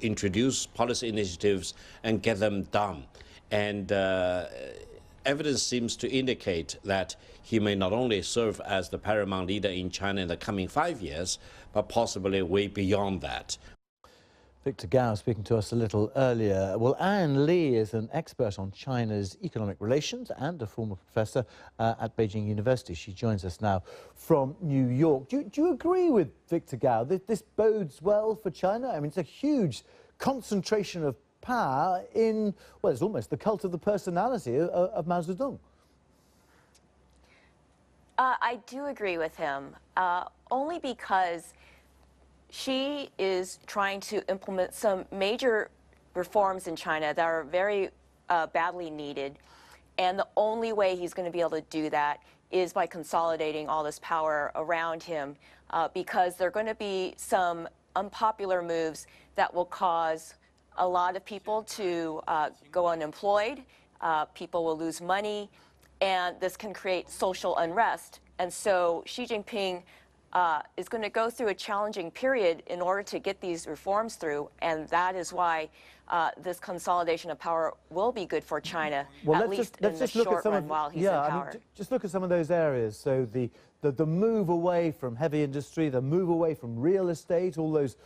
introduce policy initiatives and get them done. And evidence seems to indicate that he may not only serve as the paramount leader in China in the coming 5 years, but possibly way beyond that. Victor Gao speaking to us a little earlier. Well, Anne Lee is an expert on China's economic relations and a former professor at Beijing University. She joins us now from New York. Do you agree with Victor Gao that this bodes well for China? I mean, it's a huge concentration of power in, well, it's almost the cult of the personality of Mao Zedong. I do agree with him, only because Xi is trying to implement some major reforms in China that are very badly needed. And the only way he's going to be able to do that is by consolidating all this power around him, because there are going to be some unpopular moves that will cause a lot of people to go unemployed. People will lose money, and this can create social unrest. And so Xi Jinping is going to go through a challenging period in order to get these reforms through, and that is why this consolidation of power will be good for China, at least in the short run while he's in power. I mean, just look at some of those areas. So the move away from heavy industry, the move away from real estate, all those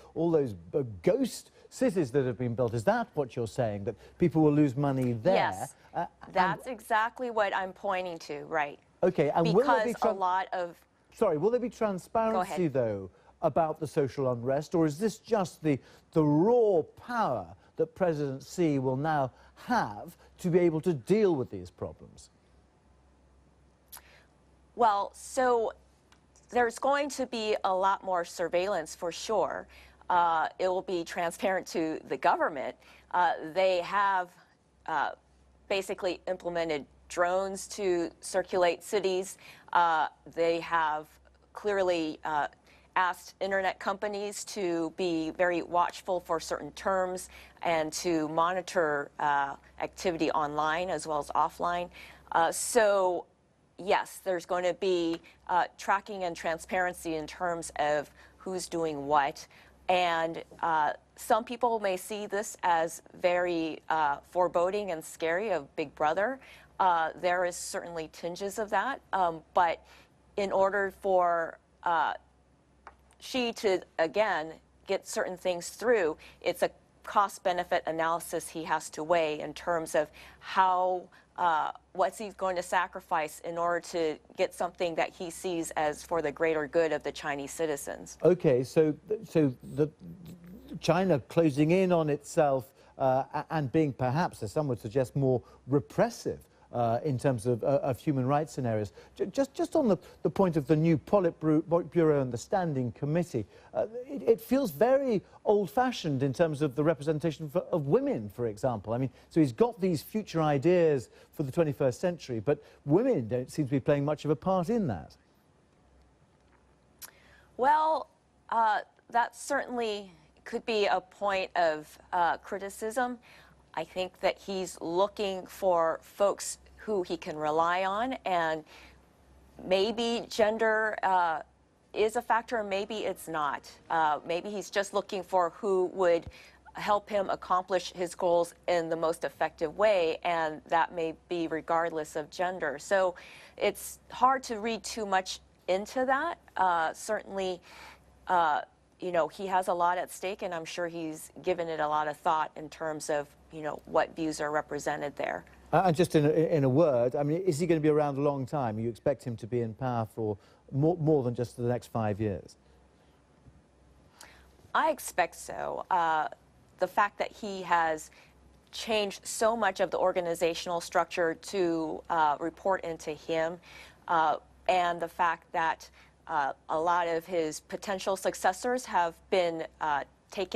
ghost cities that have been built. Is that what you're saying, that people will lose money there? Yes, that's exactly what I'm pointing to, right. Okay, and because a lot of... Sorry, will there be transparency, though, about the social unrest, or is this just the raw power that President Xi will now have to be able to deal with these problems? Well, so there's going to be a lot more surveillance for sure. It will be transparent to the government. They have basically implemented drones to circulate cities. They have clearly asked internet companies to be very watchful for certain terms and to monitor activity online as well as offline. So yes, there's going to be tracking and transparency in terms of who's doing what. And some people may see this as very foreboding and scary of Big Brother. There is certainly tinges of that, but in order for Xi to, again, get certain things through, it's a cost-benefit analysis he has to weigh in terms of how, what's he going to sacrifice in order to get something that he sees as for the greater good of the Chinese citizens. Okay, so the China closing in on itself and being perhaps, as some would suggest, more repressive in terms of human rights scenarios. Just on the point of the new Politburo and the Standing Committee, it feels very old-fashioned in terms of the representation of women, for example. I mean, so he's got these future ideas for the 21st century, but women don't seem to be playing much of a part in that. Well, that certainly could be a point of criticism. I think that he's looking for folks who he can rely on, and maybe gender is a factor, maybe it's not. Maybe he's just looking for who would help him accomplish his goals in the most effective way, and that may be regardless of gender. So it's hard to read too much into that. Certainly, you know, he has a lot at stake, and I'm sure he's given it a lot of thought in terms of, you know, what views are represented there. And just in a word, I mean, is he going to be around a long time? You expect him to be in power for more than just the next 5 years? I expect so. The fact that he has changed so much of the organizational structure to report into him, and the fact that a lot of his potential successors have been taken